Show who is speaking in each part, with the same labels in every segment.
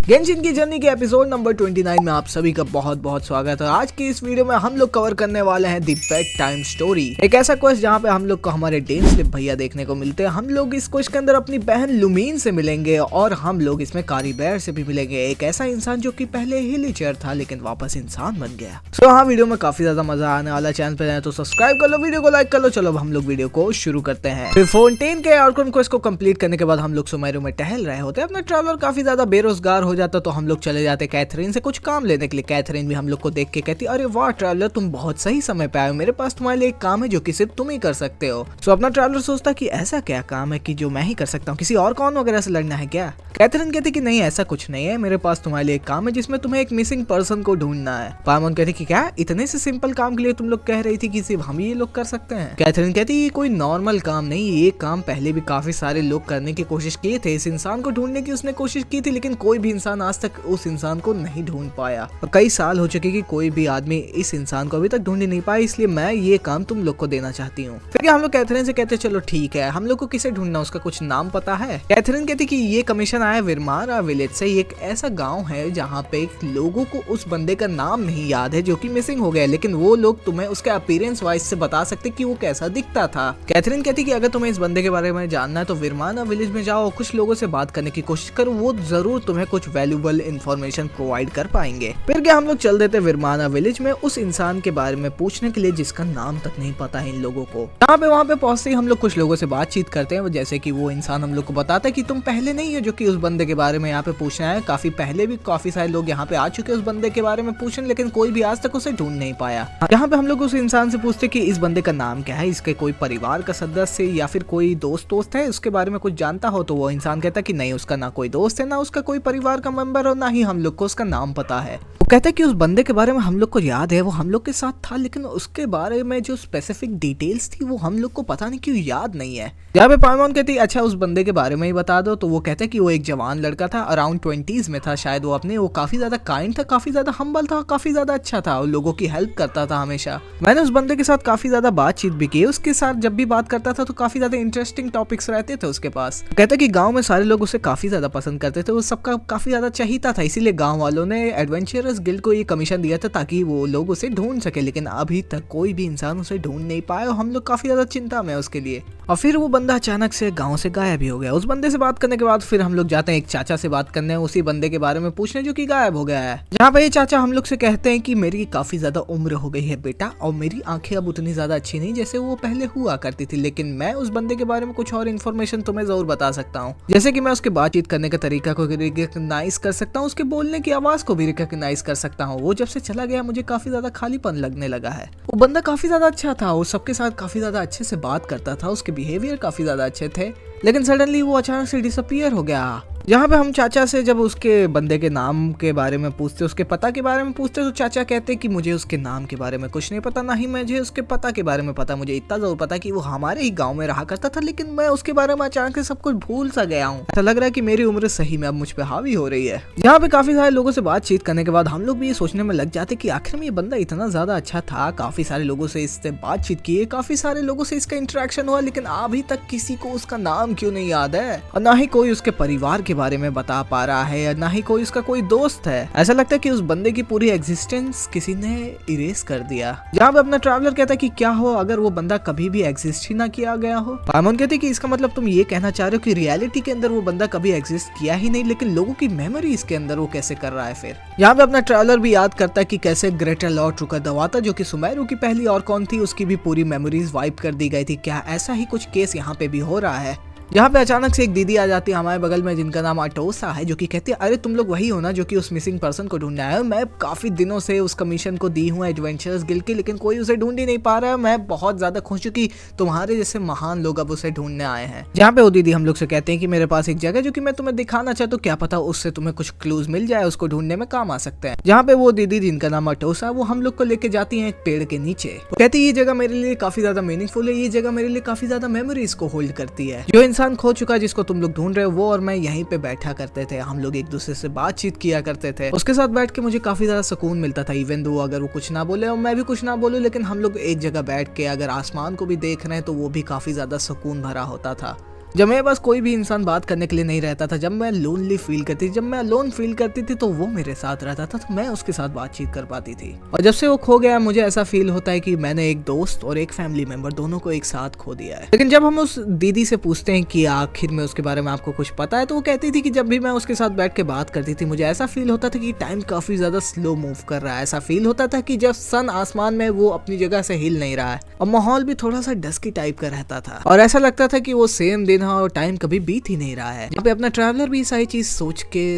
Speaker 1: Genshin की journey के episode number 29 में आप सभी का बहुत बहुत स्वागत है। आज की इस वीडियो में हम लोग कवर करने वाले हैं दी बेड टाइम स्टोरी, एक ऐसा क्वेस्ट जहां पे हम लोग को हमारे डेन स्लिप भैया देखने को मिलते हैं। हम लोग इस क्वेस्ट के अंदर अपनी बहन लुमीन से मिलेंगे और हम लोग इसमें कारी बेयर से भी मिलेंगे, एक ऐसा इंसान जो कि पहले हिलीचर था लेकिन वापस इंसान बन गया। तो हाँ, वीडियो में काफी ज्यादा मजा आने वाला। चैनल पे नए तो सब्सक्राइब कर लो, वीडियो को लाइक कर लो। चलो हम लोग वीडियो को शुरू करते हैं। फिर फोर्टेन के आर्कन क्वेस्ट को कंप्लीट करने के बाद हम लोग सुमेरू में टहल रहे होते हैं। अपना ट्रैवलर काफी ज्यादा बेरोजगार हो जाता तो हम लोग चले जाते कैथरीन से कुछ काम लेने के लिए। कैथरीन भी हम लोग को देख के कहती, अरे वाह ट्रैवलर, तुम बहुत सही समय पे आए हो, मेरे पास तुम्हारे लिए एक काम है जो कि सिर्फ तुम ही कर सकते हो। सो अपना ट्रैवलर सोचता कि ऐसा क्या काम है कि जो मैं ही कर सकता हूँ, किसी और कौन वगैरह से लड़ना है क्या। कैथरीन कहती कि नहीं, ऐसा कुछ नहीं है, मेरे पास तुम्हारे लिए एक काम है जिसमें तुम्हें एक मिसिंग पर्सन को ढूंढना है। पायमोन कहती कि क्या इतने से सिंपल काम के लिए तुम लोग कह रही थी कि सिर्फ हम ही ये लोग कर सकते हैं। कैथरीन कहती ये कोई नॉर्मल काम नहीं, ये काम पहले भी काफी सारे लोग करने की कोशिश किए थे। इस इंसान को ढूंढने की उसने कोशिश की थी लेकिन कोई भी इंसान आज तक उस इंसान को नहीं ढूंढ पाया। कई साल हो चुके कि कोई भी आदमी इस इंसान को अभी तक ढूंढ नहीं पाया, इसलिए मैं ये काम तुम लोग को देना चाहती हूँ। फिर हम लोग कैथरीन से कहते चलो ठीक है, हम लोग को किसे ढूंढना, उसका कुछ नाम पता है। कैथरीन कहती कि ये कमीशन आया विरमारा विलेज से, एक ऐसा गाँव है जहाँ पे लोगों को उस बंदे का नाम नहीं याद है जो कि मिसिंग हो गया, लेकिन वो लोग तुम्हें उसके अपीयरेंस वाइज से बता सकते कि वो कैसा दिखता था। कैथरीन कहती कि अगर तुम्हें इस बंदे के बारे में जानना है तो विरमारा विलेज में जाओ, कुछ लोगों से बात करने की कोशिश करो, वो जरूर तुम्हें कुछ वैल्यूएबल इंफॉर्मेशन प्रोवाइड कर पाएंगे। फिर क्या हम लोग चल देते विरमारा विलेज में उस इंसान के बारे में पूछने के लिए जिसका नाम तक नहीं पता है इन लोगों को। वहाँ पे पहुंचते ही हम लोग कुछ लोगों से बातचीत करते हैं, जैसे कि वो इंसान हम लोग को बताता है कि तुम पहले नहीं हो जो कि उस बंदे के बारे में यहाँ पे पूछना है। काफी पहले भी काफी सारे लोग यहाँ पे आ चुके हैं उस बंदे के बारे में पूछने, लेकिन कोई भी आज तक उसे ढूंढ नहीं पाया। यहाँ पे हम लोग उस इंसान से पूछते कि इस बंदे का नाम क्या है, इसके कोई परिवार का सदस्य या फिर कोई दोस्त है उसके बारे में कुछ जानता हो। तो वो इंसान कहता कि नहीं, उसका ना कोई दोस्त है, ना उसका कोई परिवार का मेंबर और ना ही हम लोग को उसका नाम पता है। वो कहता है कि उस बंदे के बारे में हम लोग को याद है, वो हम लोग के साथ था, लेकिन उसके बारे में जो स्पेसिफिक डिटेल्स थी वो हम लोग को पता नहीं क्यों याद नहीं है। यहाँ पे पायमोन कहती है अच्छा उस बंदे के बारे में ही बता दो। तो वो कहता है कि वो एक जवान लड़का था, अराउंड 20s में था शायद वो काफी ज्यादा काइंड था, काफी ज्यादा हम्बल था, काफी ज्यादा अच्छा था और लोगों की हेल्प करता था हमेशा। मैंने उस बंदे के साथ काफी ज्यादा बातचीत भी की, उसके साथ जब भी बात करता था तो काफी ज्यादा इंटरेस्टिंग टॉपिक्स रहते थे उसके पास। कहता है कि गाँव में सारे लोग उसे काफी ज्यादा पसंद करते थे, वो सबका काफी ज्यादा चाहिता था, इसीलिए गाँव वालों ने एडवेंचरस गिल्ड को ये कमीशन दिया था ताकि वो लोग उसे ढूंढ सके, लेकिन अभी तक कोई भी इंसान उसे ढूंढ नहीं पाया और हम लोग काफी ज्यादा चिंता में उसके लिए। और फिर वो बंदा अचानक से गांव से गायब ही हो गया। उस बंदे से बात करने के बाद फिर हम लोग जाते हैं एक चाचा से बात करने, उसी बंदे के बारे में पूछने जो कि गायब हो गया है। जहाँ पे ये चाचा हम लोग से कहते हैं कि मेरी काफी ज्यादा उम्र हो गई है बेटा और मेरी आंखें अब उतनी ज्यादा अच्छी नहीं जैसे वो पहले हुआ करती थी, लेकिन मैं उस बंदे के बारे में कुछ और इन्फॉर्मेशन तुम्हें जरूर बता सकता हूँ, जैसे कि मैं उसके बातचीत करने का तरीका को रिकॉग्नाइज कर सकता हूँ, उसके बोलने की आवाज को भी रिकॉग्नाइज कर सकता हूँ। वो जब से चला गया मुझे काफी ज्यादा खालीपन लगने लगा है। वो बंदा काफी ज्यादा अच्छा था, वो सबके साथ काफी ज्यादा अच्छे से बात करता था, उसके बिहेवियर काफी ज्यादा अच्छे थे, लेकिन सडनली वो अचानक से डिसअपीयर हो गया। यहाँ पे हम चाचा से जब उसके बंदे के नाम के बारे में पूछते, उसके पता के बारे में पूछते, तो चाचा कहते कि मुझे उसके नाम के बारे में कुछ नहीं पता, ना ही मुझे उसके पता के बारे में पता। मुझे इतना जरूर पता कि वो हमारे ही गांव में रहा करता था, लेकिन मैं उसके बारे में अचानक से सब कुछ भूल सा गया हूँ। ऐसा लग रहा है कि मेरी उम्र सही में अब मुझ पे हावी हो रही है। यहाँ पे काफी सारे लोगों से बातचीत करने के बाद हम लोग भी ये सोचने में लग जाते कि आखिर में ये बंदा इतना ज्यादा अच्छा था, काफी सारे लोगों से इससे बातचीत की, काफी सारे लोगों से इसका इंटरेक्शन हुआ, लेकिन अभी तक किसी को उसका नाम क्यों नहीं याद है और ना ही कोई उसके परिवार के बारे में बता पा रहा है या ना ही कोई उसका कोई दोस्त है। ऐसा लगता है कि उस बंदे की पूरी एग्जिस्टेंस किसी ने इरेज कर दिया। जहाँ पे अपना ट्रैवलर कहता है कि क्या हो अगर वो बंदा कभी भी एग्जिस्ट ही ना किया गया हो। पायमोन कहते हैं कि इसका मतलब तुम ये कहना चाह रहे हो कि रियलिटी के अंदर वो बंदा कभी एग्जिस्ट किया ही नहीं, लेकिन लोगों की मेमोरी इसके अंदर वो कैसे कर रहा है। फिर यहाँ पे अपना ट्रैवलर भी याद करता है कि कैसे ग्रेटर लॉर्ड ट्रुका दवाता जो कि सुमेरू की पहली और कौन थी, उसकी भी पूरी मेमोरीज वाइप कर दी गई थी। क्या ऐसा ही कुछ केस यहाँ पे भी हो रहा है। यहाँ पे अचानक से एक दीदी आ जाती है हमारे बगल में जिनका नाम अटोसा है, जो कि कहती है अरे तुम लोग वही हो ना जो कि उस मिसिंग पर्सन को ढूंढना है। मैं काफी दिनों से उस कमीशन को दी हूँ एडवेंचर्स गिल्ड की, लेकिन कोई उसे ढूंढ ही नहीं पा रहा है। मैं बहुत ज्यादा खुश हूँ कि तुम्हारे जैसे महान लोग अब उसे ढूंढने आए हैं। जहाँ पे वो दीदी हम लोग से कहते हैं कि मेरे पास एक जगह जो कि मैं तुम्हें दिखाना चाहता हूँ, क्या पता उससे तुम्हें कुछ क्लूज मिल जाए, उसको ढूंढने में काम आ सकते हैं। जहाँ पे वो दीदी जिनका नाम अटोसा, वो हम लोग को लेके जाती है एक पेड़ के नीचे। वो कहती है ये जगह मेरे लिए काफी ज्यादा मीनिंगफुल है, ये जगह मेरे लिए काफी ज्यादा मेमोरीज को होल्ड करती है। जो इंसान खो चुका है, जिसको तुम लोग ढूंढ रहे हो, वो और मैं यहीं पे बैठा करते थे, हम लोग एक दूसरे से बातचीत किया करते थे। उसके साथ बैठ के मुझे काफी ज्यादा सुकून मिलता था, इवन दो अगर वो कुछ ना बोले और मैं भी कुछ ना बोलूं, लेकिन हम लोग एक जगह बैठ के अगर आसमान को भी देख रहे हैं तो वो भी काफी ज्यादा सुकून भरा होता था। जब मेरे पास कोई भी इंसान बात करने के लिए नहीं रहता था, जब मैं लोनली फील करती, जब मैं अलोन फील करती थी, तो वो मेरे साथ रहता था, तो मैं उसके साथ बातचीत कर पाती थी। और जब से वो खो गया, मुझे ऐसा फील होता है कि मैंने एक दोस्त और एक फैमिली मेंबर दोनों को एक साथ खो दिया है। लेकिन जब हम उस दीदी से पूछते हैं कि आखिर में उसके बारे में आपको कुछ पता है, तो वो कहती थी कि जब भी मैं उसके साथ बैठ के बात करती थी, मुझे ऐसा फील होता था कि टाइम काफी ज्यादा स्लो मूव कर रहा है। ऐसा फील होता था कि जब सन आसमान में वो अपनी जगह से हिल नहीं रहा है, और माहौल भी थोड़ा सा डस्की टाइप का रहता था, और ऐसा लगता था कि वो सेम दिन है और टाइम कभी बीत ही नहीं रहा है। यहाँ पे अपना ट्रैवलर भी सारी चीज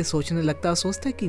Speaker 1: सोचने लगता, सोचता है कि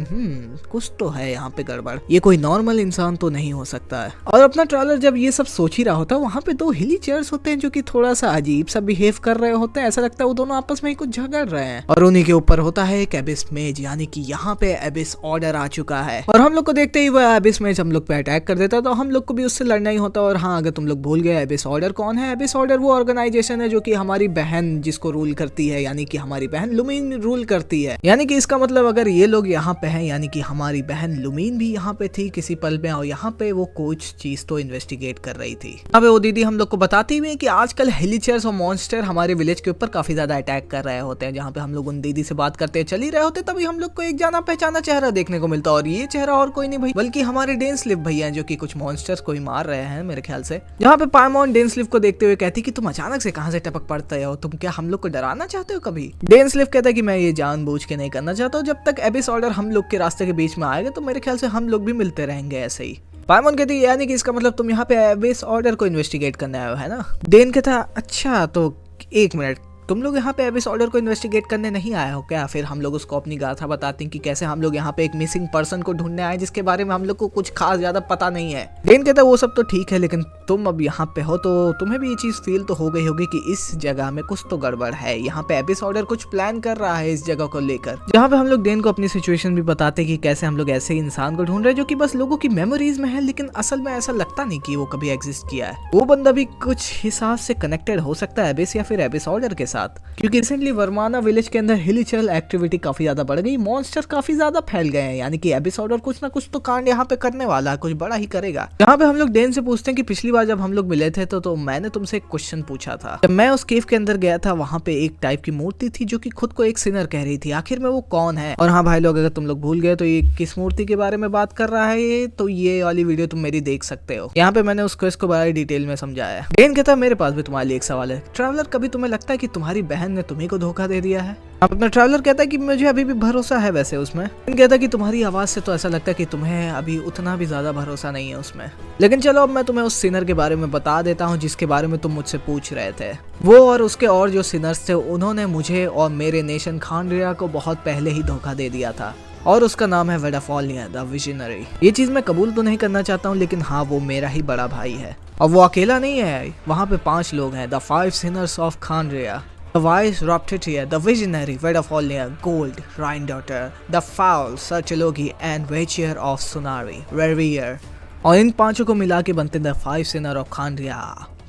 Speaker 1: कुछ तो है यहाँ पे गड़बड़, ये कोई नॉर्मल इंसान तो नहीं हो सकता है। और अपना ट्रैवलर जब ये सब सोच ही रहा होता है, वहाँ पे दो हिली चेयर्स होते हैं जो कि थोड़ा सा अजीब सा बिहेव कर रहे होते हैं। ऐसा लगता है वो दोनों आपस में ही कुछ झगड़ रहे हैं, और उन्हीं के ऊपर होता है एक एबिस मेज, यानी कि यहाँ पे एबिस ऑर्डर आ चुका है। और हम लोग को देखते ही वह एबिस मेज हम लोग पे अटैक कर देता है, तो हम लोग को भी उससे लड़ना ही होता है। और हाँ, अगर तुम लोग भूल गए एबिस ऑर्डर कौन है, एबिस ऑर्डर वो ऑर्गेनाइजेशन है जो कि हमारी बहन जिसको रूल करती है, यानी कि हमारी बहन लुमीन रूल करती है। यानी कि इसका मतलब अगर ये लोग यहाँ पे हैं, यानी कि हमारी बहन लुमीन भी यहाँ पे थी किसी पल में, और यहाँ पे वो कुछ चीज तो इन्वेस्टिगेट कर रही थी। अब वो दीदी हम लोग को बताती हुई कि आजकल हिलीचर्स और मॉन्स्टर हमारे विलेज के ऊपर काफी ज्यादा अटैक कर रहे होते हैं। जहाँ पे हम लोग उन दीदी से बात करते चल ही रहे होते, तभी हम लोग को एक जाना पहचाना चेहरा देखने को मिलता, और ये चेहरा और कोई नहीं भाई बल्कि हमारे डेनस्लिफ भैया जो कि कुछ मॉन्स्टर्स को ही मार रहे हैं मेरे ख्याल से। जहाँ पे पाइमॉन डेनस्लिफ को देखते हुए कहती कि तुम अचानक से कहाँ से टपक पड़ते हो, तुम क्या हम लोग को डराना चाहते हो कभी। डेनस्लिफ कहता है कि मैं ये जानबूझ के नहीं करना चाहता हूँ, जब तक एबिस ऑर्डर हम लोग के रास्ते के बीच में आएगा तो मेरे ख्याल से हम लोग भी मिलते रहेंगे ऐसे ही। पाइमॉन कहती है यानी कि इसका मतलब तुम यहाँ पे एबिस ऑर्डर को इन्वेस्टिगेट करने आए हो, है ना। डेन कहता अच्छा तो एक मिनट, तुम लोग यहाँ पे एबिस ऑर्डर को इन्वेस्टिगेट करने नहीं आए हो क्या। फिर हम लोग उसको अपनी गाथा बताते हैं कि कैसे हम लोग यहाँ पे एक मिसिंग पर्सन को ढूंढने आए जिसके बारे में हम लोग को कुछ खास ज्यादा पता नहीं है। डेन कहता है वो सब तो ठीक है, लेकिन तुम अब यहाँ पे हो तो तुम्हें भी ये चीज फील तो हो गई होगी कि इस जगह में कुछ तो गड़बड़ है। यहाँ पे एबिस ऑर्डर कुछ प्लान कर रहा है इस जगह को लेकर। जहाँ पे हम लोग डेन को अपनी सिचुएशन भी बताते कि कैसे हम लोग ऐसे इंसान को ढूंढ रहे हैं जो कि बस लोगों की मेमोरीज में है, लेकिन असल में ऐसा लगता नहीं कि वो कभी एग्जिस्ट किया है। वो बंदा भी कुछ हिसाब से कनेक्टेड हो सकता है एबिस या फिर एबिस ऑर्डर के साथ, क्योंकि रिसेंटली वर्माना विलेज के अंदर हिलीचल एक्टिविटी काफी ज्यादा बढ़ गई, मॉन्स्टर काफी ज्यादा फैल गए हैं, यानी कि एबिस ऑर्डर कुछ ना कुछ तो कांड यहाँ पे करने वाला है, कुछ बड़ा ही करेगा। यहाँ पे हम लोग डेन से पूछते हैं कि पिछली बार जब हम लोग मिले थे तो मैंने तुमसे एक क्वेश्चन पूछा था। जब मैं उस केव के अंदर गया था, वहाँ पे एक टाइप की मूर्ति थी जो कि खुद को एक सिनर कह रही थी, आखिर में वो कौन है। और हाँ भाई लोग, अगर तुम लोग भूल गए तो ये किस मूर्ति के बारे में बात कर रहा है ये, तो ये वाली वीडियो तुम मेरी देख सकते हो। यहाँ पे मैंने उस क्वेश्चन को बड़ा डिटेल में समझाया। डेन कहता है मेरे पास भी तुम्हारे लिए एक सवाल है, ट्रैवलर कभी तुम्हें लगता है कि तुम्हारी बहन ने तुम्ही को धोखा दे दिया है। अब अपना ट्रैवलर कहता है कि मुझे अभी भी भरोसा है वैसे उसमें। कहता है कि तुम्हारी आवाज से तो ऐसा लगता है कि तुम्हें अभी उतना भी ज्यादा भरोसा नहीं है उसमें, लेकिन चलो अब मैं तुम्हें उस सिनर के बारे में बता देता हूँ जिसके बारे में तुम मुझसे पूछ रहे थे। वो और उसके और जो सिनर्स थे उन्होंने मुझे और मेरे नेशन खानरिया को बहुत पहले ही धोखा दे दिया था, और उसका नाम है वेडाफॉलिया द विजनरी। ये चीज मैं कबूल तो नहीं करना चाहता हूँ, लेकिन हाँ वो मेरा ही बड़ा भाई है, और वो अकेला नहीं है। वहाँ पे 5 लोग हैं, द 5 सिनर्स ऑफ खानरिया, The Wise Raptitia, The Visionary, Vedafolia, Gold, Rhine-Daughter, The Foul, Sarchalogi and Witcher of Sunari, Reverie। और इन 5 को मिला के बनते The 5 Sinner of Khandria।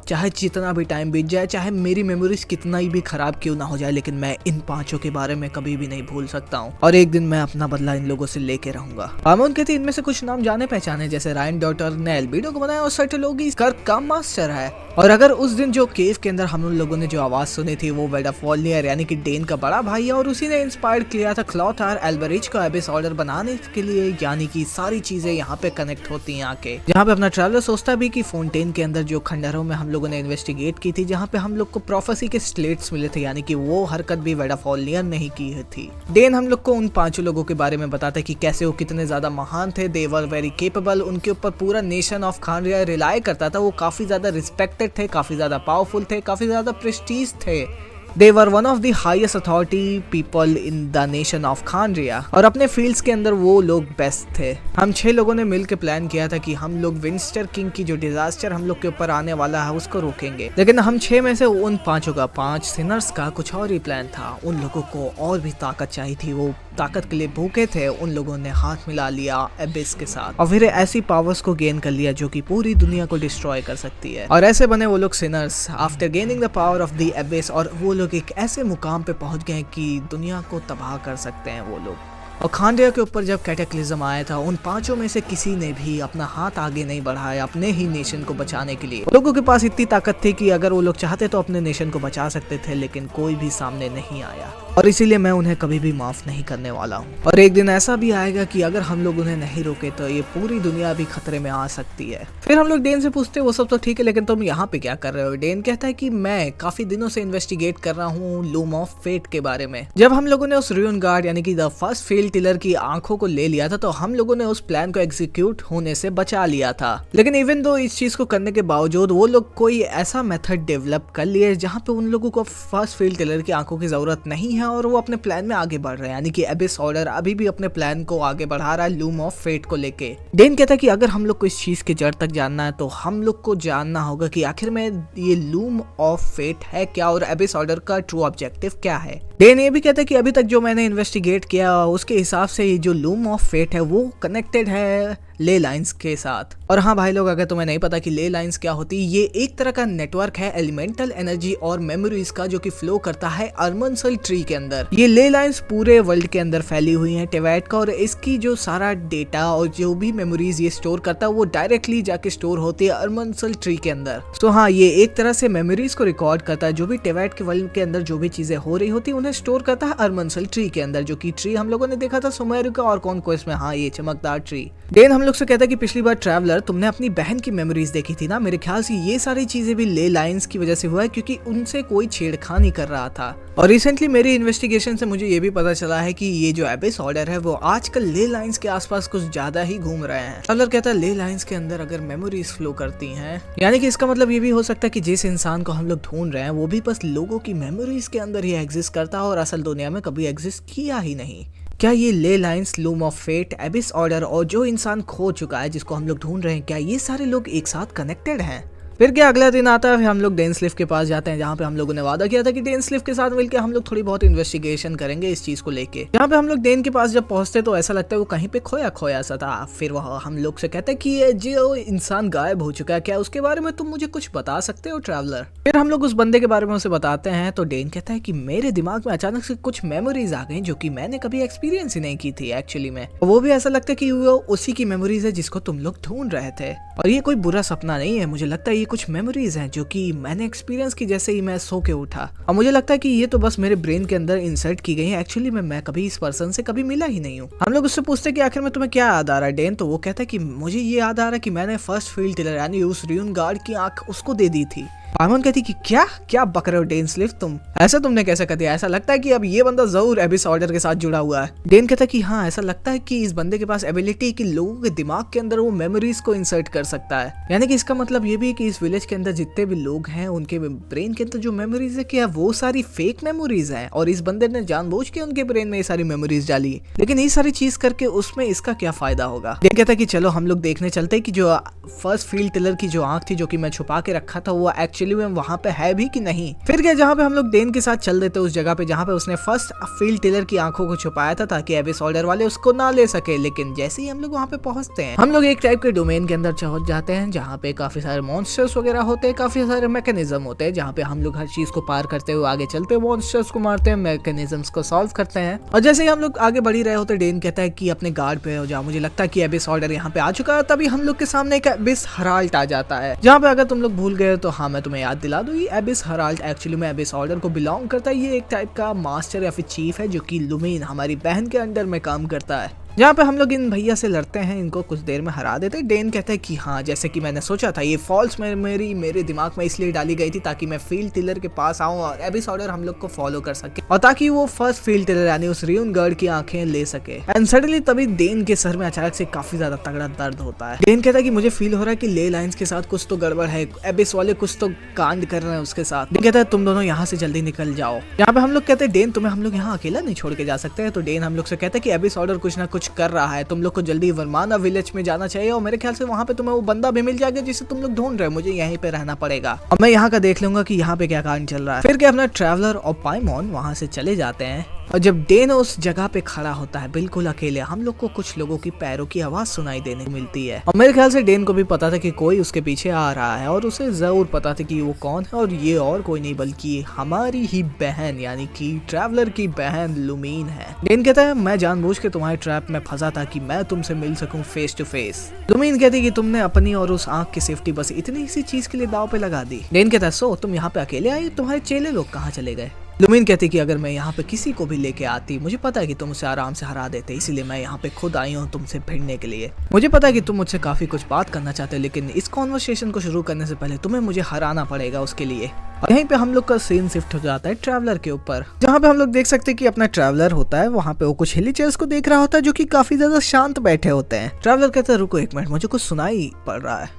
Speaker 1: चाहे जितना भी टाइम बीत जाए, चाहे मेरी मेमोरीज कितना ही भी खराब क्यों ना हो जाए, लेकिन मैं इन 5 के बारे में कभी भी नहीं भूल सकता हूँ, और एक दिन मैं अपना बदला इन लोगों से लेके रहूंगा। पाइमॉन कहती इनमें से कुछ नाम जाने पहचाने, जैसे राइन डॉटर ने एल्बिडो को बनाया और सर्टलोगी कर्क का मास्टर है। और अगर उस दिन जो केव के अंदर हम लोगों ने जो आवाज सुनी थी वो वेडाफॉलियर यानी कि डेन का बड़ा भाई है, और उसी ने इंस्पायर किया था क्लॉथर एल्बरिज को एबिस ऑर्डर बनाने के लिए, यानी कि सारी चीजें यहाँ पे कनेक्ट होती हैं आके। जहाँ पे अपना ट्रैवलर सोचता भी कि फाउंटेन के अंदर जो खंडहरों में हम लोगों ने इन्वेस्टिगेट की थी, जहाँ पे हम लोग को प्रोफेसी के स्लेट्स मिले थे, यानी कि वो हरकत भी वेडाफॉलियर ने ही की थी। डेन हम लोग को उन 5 लोगों के बारे में बताता है कि कैसे वो कितने ज्यादा महान थे, दे वर वेरी केपेबल, उनके ऊपर पूरा नेशन ऑफ खानरिया रिलाय करता था, वो काफी ज्यादा रिस्पेक्टेड थे, काफी ज्यादा पावरफुल थे, काफी ज्यादा प्रेस्टीज थे। They were one of the highest authority people in the nation of Khandria, और अपने फील्ड्स के अंदर वो लोग बेस्ट थे। हम 6 लोगों ने मिलकर प्लान किया था कि हम लोग विंस्टर किंग की जो डिजास्टर हम लोग के ऊपर आने वाला है उसको रोकेंगे, लेकिन हम 6 में से उन 5 का 5 सिनर्स का कुछ और ही प्लान था। उन लोगों को और भी ताकत चाहिए थी, वो ताकत के लिए भूखे थे। उन लोगों ने हाथ मिला लिया एबिस के साथ और फिर ऐसी पावर्स को गेन कर लिया जो कि पूरी दुनिया को डिस्ट्रॉय कर सकती है, और ऐसे बने वो लोग Sinners after gaining the power of the एबिस, और वो लोग एक ऐसे मुकाम पे पहुंच गए कि दुनिया को तबाह कर सकते हैं वो लोग। और खांडिया के ऊपर जब कैटेक्लिज्म आया था, उन 5 में से किसी ने भी अपना हाथ आगे नहीं बढ़ाया अपने ही नेशन को बचाने के लिए। लोगों के पास इतनी ताकत थी कि अगर वो लोग चाहते तो अपने नेशन को बचा सकते थे, लेकिन कोई भी सामने नहीं आया और इसीलिए मैं उन्हें कभी भी माफ नहीं करने वाला हूँ। और एक दिन ऐसा भी आएगा कि अगर हम लोग उन्हें नहीं रोके तो ये पूरी दुनिया भी खतरे में आ सकती है। फिर हम लोग डेन से पूछते वो सब तो ठीक है, लेकिन तुम यहाँ पे क्या कर रहे हो? डेन कहता है कि मैं काफी दिनों से इन्वेस्टिगेट कर रहा हूँ लूम ऑफ फेट के बारे में। जब हम लोगों ने उस रुइन गार्ड यानी कि द फर्स्ट फील्ड टिलर की आंखों को ले लिया था तो हम लोगों ने उस प्लान को एग्जीक्यूट होने से बचा लिया था, लेकिन इवन दो इस चीज को करने के बावजूद वो लोग कोई ऐसा मेथड डेवलप कर लिए जहाँ पे उन लोगों को फर्स्ट फील्ड टिलर की आंखों की जरूरत नहीं है और वो अपने प्लान में आगे बढ़ रहे हैं। यानी कि एबिस ऑर्डर अभी भी अपने प्लान को आगे बढ़ा रहा है लूम ऑफ फेट को लेके। डेन कहता है कि अगर हम लोग को इस चीज के जड़ तक जानना है तो हम लोग को जानना होगा कि आखिर में ये लूम ऑफ फेट है क्या और एबिस ऑर्डर का ट्रू ऑब्जेक्टिव क्या है। डेन ये भी कहता है कि अभी तक जो मैंने इन्वेस्टिगेट किया उसके हिसाब से ये जो लूम ऑफ फेट है वो कनेक्टेड है ले लाइंस के साथ। और हाँ भाई लोग, अगर तुम्हें नहीं पता कि ले लाइंस क्या होती है, ये एक तरह का नेटवर्क है एलिमेंटल एनर्जी और मेमोरीज का जो कि फ्लो करता है अर्मनसल ट्री के अंदर। ये ले लाइंस पूरे वर्ल्ड के अंदर फैली हुई हैं टेवैट का, और इसकी जो सारा डेटा और जो भी मेमोरीज ये स्टोर करता है वो डायरेक्टली जाके स्टोर होती है अर्मनसल ट्री के अंदर। तो हाँ, ये एक तरह से मेमोरीज को रिकॉर्ड करता है, जो भी टेवैट के वर्ल्ड के अंदर जो भी चीजें हो रही होती है उन्हें स्टोर करता है अर्मनसल ट्री के अंदर, जो कि ट्री हम लोगों ने देखा था सुमेरु का और कॉन्क्वेस्ट में। हाँ, ये चमकदार ट्री। डेन हम लोग से कहता है कि पिछली बार ट्रैवलर तुमने अपनी बहन की मेमोरीज देखी थी ना, मेरे ख्याल से ये सारी चीजें भी ले लाइंस की वजह से हुआ है क्योंकि उनसे कोई छेड़खानी कर रहा था। और रिसेंटली मेरी इन्वेस्टिगेशन से मुझे ये भी पता चला है कि ये जो एबिस ऑर्डर है वो आजकल ले लाइंस के आसपास कुछ ज्यादा ही घूम रहे हैं। ट्रैवलर कहता है ले लाइंस के अंदर अगर मेमोरीज फ्लो करती हैं, यानी कि इसका मतलब ये भी हो सकता है कि जिस इंसान को हम लोग ढूंढ रहे हैं वो भी बस लोगों की मेमोरीज के अंदर ही एग्जिस्ट करता है और असल दुनिया में कभी एग्जिस्ट किया ही नहीं। क्या ये ley lines, loom of fate, abyss order और जो इंसान खो चुका है जिसको हम लोग ढूंढ रहे हैं, क्या ये सारे लोग एक साथ कनेक्टेड हैं? फिर क्या अगला दिन आता है, हम लोग डेनस्लिफ के पास जाते हैं जहाँ पे हम लोगों ने वादा किया था कि डेनस्लिफ के साथ मिलकर हम लोग थोड़ी बहुत इन्वेस्टिगेशन करेंगे इस चीज को लेके। यहाँ पे हम लोग डेन के पास जब पहुंचते तो ऐसा लगता है वो कहीं पे खोया खोया सा था। फिर वह हम लोग से कहते हैं कि ये जो इंसान गायब हो चुका है, क्या उसके बारे में तुम मुझे कुछ बता सकते हो ट्रैवलर? फिर हम लोग उस बंदे के बारे में उसे बताते हैं तो डेन कहता है कि मेरे दिमाग में अचानक से कुछ मेमोरीज आ गई जो कि मैंने कभी एक्सपीरियंस ही नहीं की थी एक्चुअली में। वो भी ऐसा लगता है कि वो उसी की मेमोरीज है जिसको तुम लोग ढूंढ रहे थे, और ये कोई बुरा सपना नहीं है। मुझे लगता है ये कुछ मेमोरीज हैं जो कि मैंने एक्सपीरियंस की जैसे ही मैं सो के उठा, और मुझे लगता है कि ये तो बस मेरे ब्रेन के अंदर इंसर्ट की गई है। एक्चुअली मैं कभी इस पर्सन से कभी मिला ही नहीं हूँ। हम लोग उससे पूछते हैं कि आखिर में तुम्हें क्या याद आ रहा है डेन? तो वो कहता है कि मुझे ये याद आ रहा है कि मैंने फर्स्ट फील्ड टिलर यानी उस रुइन गार्ड की आंख उसको दे दी थी। पाइमन कहती कि क्या बक रहे हो डेनस्लिफ तुम? ऐसा तुमने कैसे कर दिया? ऐसा लगता है कि अब ये बंदा जरूर एबिस ऑर्डर के साथ जुड़ा हुआ है। डेन कहता है कि हाँ, ऐसा लगता है कि इस बंदे के पास एबिलिटी कि लोगों के दिमाग के अंदर वो मेमोरीज को इंसर्ट कर सकता है। यानी कि इसका मतलब ये भी है कि इस विलेज के अंदर जितने भी लोग हैं उनके ब्रेन के अंदर जो मेमोरीज है क्या वो सारी फेक मेमोरीज हैं, और इस बंदे ने जानबूझ के उनके ब्रेन में ये सारी मेमोरीज डाली। लेकिन ये सारी चीज करके उसमें इसका क्या फायदा होगा? डेन कहता है कि चलो हम लोग देखने चलते हैं कि जो फर्स्ट फील्ड टिलर की जो आंख थी जो कि मैं छुपा के रखा था वो एक्चुअली में वहां पे है भी कि नहीं। फिर क्या, जहाँ पे हम लोग डेन के साथ चल देते उस जगह पे जहाँ पे उसने फर्स्ट फील्ड टिलर की आंखों को छुपाया था ताकि एबिस ऑर्डर वाले उसको ना ले सके। लेकिन जैसे ही हम लोग वहाँ पे पहुंचते हैं हम लोग एक टाइप के डोमेन के अंदर पहुंच जाते हैं जहाँ पे काफी सारे मॉन्स्टर्स वगैरह होते हैं, काफी सारे मैकेनिज्म होते हैं जहाँ पे हम लोग हर चीज को पार करते हुए आगे चलते हुए मॉन्स्टर्स को मारते हैं, मैकेनिज्म्स को सॉल्व करते हैं। और जैसे ही हम लोग आगे बढ़ ही रहे होते डेन कहता है कि अपने गार्ड पे हो जाओ, मुझे लगता है कि एबिस ऑर्डर यहाँ पे आ चुका है। तभी हम लोग के सामने एक एबिस हराल्ट आ जाता है, जहाँ पे अगर तुम लोग भूल गए तो हाँ मैं तुम्हें याद दिला दूँ, एबिस हराल्ट एक्चुअली में एबिस ऑर्डर को बिलोंग करता है। ये एक टाइप का मास्टर या फिर चीफ है जो कि लुमिन हमारी बहन के अंडर में काम करता है। जहाँ पे हम लोग इन भैया से लड़ते हैं, इनको कुछ देर में हरा देते हैं। डेन कहता है कि हाँ, जैसे कि मैंने सोचा था, ये फॉल्स मेमोरी मेरे दिमाग में इसलिए डाली गई थी ताकि मैं फील्ड टिलर के पास आऊं और एबिस ऑर्डर हम लोग को फॉलो कर सके और ताकि वो फर्स्ट फील्ड टिलर यानी उस रुइन गार्ड की आंखें ले सके। एंड सडनली तभी डेन के सर में अचानक से काफी ज्यादा तगड़ा दर्द होता है। डेन कहता है कि मुझे फील हो रहा है कि ले लाइंस के साथ कुछ तो गड़बड़ है, एबिस वाले कुछ तो कांड कर रहे हैं उसके साथ। डेन कहता है तुम दोनों यहाँ से जल्दी निकल जाओ। यहाँ पे हम लोग कहते हैं डेन तुम्हें हम लोग यहाँ अकेला नहीं छोड़ के जा सकते हैं। तो डेन हम लोग से कहता है कि एबिस ऑर्डर कुछ ना कुछ कर रहा है, तुम लोग को जल्दी वर्माना विलेज में जाना चाहिए और मेरे ख्याल से वहाँ पे तुम्हें वो बंदा भी मिल जाएगा जिसे तुम लोग ढूंढ रहे हो। मुझे यहीं पे रहना पड़ेगा और मैं यहाँ का देख लूंगा कि यहाँ पे क्या कारण चल रहा है। फिर क्या अपना ट्रैवलर और पाइमॉन वहाँ से चले जाते हैं और जब डेन उस जगह पे खड़ा होता है बिल्कुल अकेले, हम लोग को कुछ लोगों की पैरों की आवाज सुनाई देने को मिलती है। और मेरे ख्याल से डेन को भी पता था कि कोई उसके पीछे आ रहा है और उसे जरूर पता था कि वो कौन है, और ये और कोई नहीं बल्कि हमारी ही बहन यानी कि ट्रैवलर की बहन लुमीन है। डेन कहता है मैं जानबूझ के तुम्हारे ट्रैप में फंसा था कि मैं तुमसे मिल सकूं फेस टू फेस। लुमीन कहती है कि तुमने अपनी और उस आंख की सेफ्टी बस इतनी सी चीज के लिए दाव पे लगा दी। डेन कहता है सो तुम यहाँ पे अकेले आई, तुम्हारे चेले लोग कहाँ चले गए? लुमीन कहती कि अगर मैं यहाँ पे किसी को भी लेके आती, मुझे पता है कि तुम उसे आराम से हरा देते, इसीलिए मैं यहाँ पे खुद आई हूँ तुमसे भिड़ने के लिए। मुझे पता है कि तुम मुझसे काफी कुछ बात करना चाहते हो, लेकिन इस कॉन्वर्सेशन को शुरू करने से पहले तुम्हें मुझे हराना पड़ेगा उसके लिए। और यहीं पे हम लोग का सीन शिफ्ट हो जाता है ट्रैवलर के ऊपर, जहाँ पे हम लोग देख सकते हैं कि अपना ट्रैवलर होता है वहाँ पे वो कुछ हिलीचर्स को देख रहा होता है जो कि काफी ज्यादा शांत बैठे होते हैं। ट्रैवलर कहता है रुको एक मिनट, मुझे कुछ सुनाई पड़ रहा है।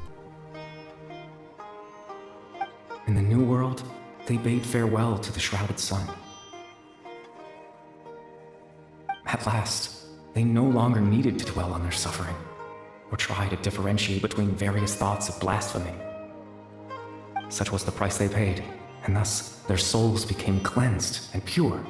Speaker 2: In the new world, they bade farewell to the shrouded sun. At last, they no longer needed to dwell on their suffering, or try to differentiate between various thoughts of blasphemy. Such was the price they paid, and thus their souls became cleansed and pure.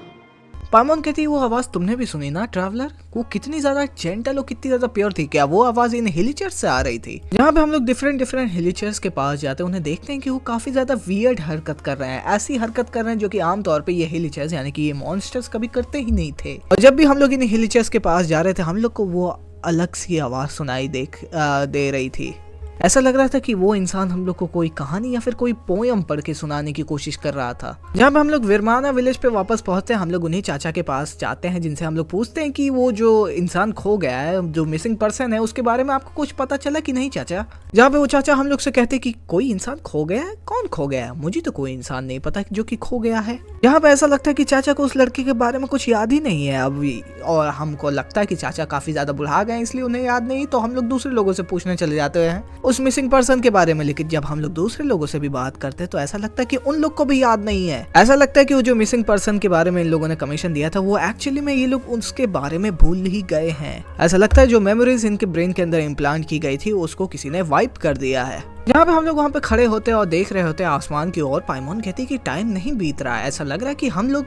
Speaker 1: पाइमोन कहती है वो आवाज तुमने भी सुनी ना traveller, वो कितनी ज्यादा जेंटल और कितनी ज्यादा प्योर थी। क्या वो आवाज इन हिलीचर्स से आ रही थी? जहाँ पे हम लोग डिफरेंट हिलीचर्स के पास जाते हैं, उन्हें देखते हैं कि वो काफी ज्यादा वियर्ड हरकत कर रहे हैं, ऐसी हरकत कर रहे हैं जो कि आमतौर पे ये हिलीचर्स यानी कि ये मॉन्स्टर्स कभी करते ही नहीं थे। और जब भी हम लोग इन हिलीचर्स के पास जा रहे थे, हम लोग को वो अलग सी आवाज सुनाई दे रही थी। ऐसा लग रहा था कि वो इंसान हम लोग को कोई कहानी या फिर कोई पोयम पढ़ के सुनाने की कोशिश कर रहा था। जहाँ पे हम लोग विरमाना विलेज पे वापस पहुंचते हैं, हम लोग उन्हीं चाचा के पास जाते हैं जिनसे हम लोग पूछते हैं कि वो जो इंसान खो गया है, जो मिसिंग पर्सन है, उसके बारे में आपको कुछ पता चला कि नहीं चाचा? जहाँ पे वो चाचा हम लोग से कहते हैं कि कोई इंसान खो गया है? कौन खो गया है? मुझे तो कोई इंसान नहीं पता जो कि खो गया है। यहाँ पे ऐसा लगता है कि चाचा को उस लड़के के बारे में कुछ याद ही नहीं है अभी, और हमको लगता है कि चाचा काफी ज्यादा बुढ़ा गए इसलिए उन्हें याद नहीं। तो हम लोग दूसरे लोगों से पूछने चले जाते हैं उस मिसिंग पर्सन के बारे में। लेकिन जब हम लोग दूसरे लोगों से भी बात करते हैं तो ऐसा लगता है कि उन लोग को भी याद नहीं है। ऐसा लगता है कि वो जो मिसिंग पर्सन के बारे में इन लोगों ने कमीशन दिया था, वो एक्चुअली में ये लोग उसके बारे में भूल ही गए हैं। ऐसा लगता है जो मेमोरीज इनके ब्रेन के अंदर इम्प्लांट की गई थी उसको किसी ने वाइप कर दिया है। जहाँ पे हम लोग वहाँ पे खड़े होते हैं और देख रहे होते हैं आसमान की ओर, पाइमोन कहती है कि टाइम नहीं बीत रहा है, ऐसा लग रहा है कि हम लोग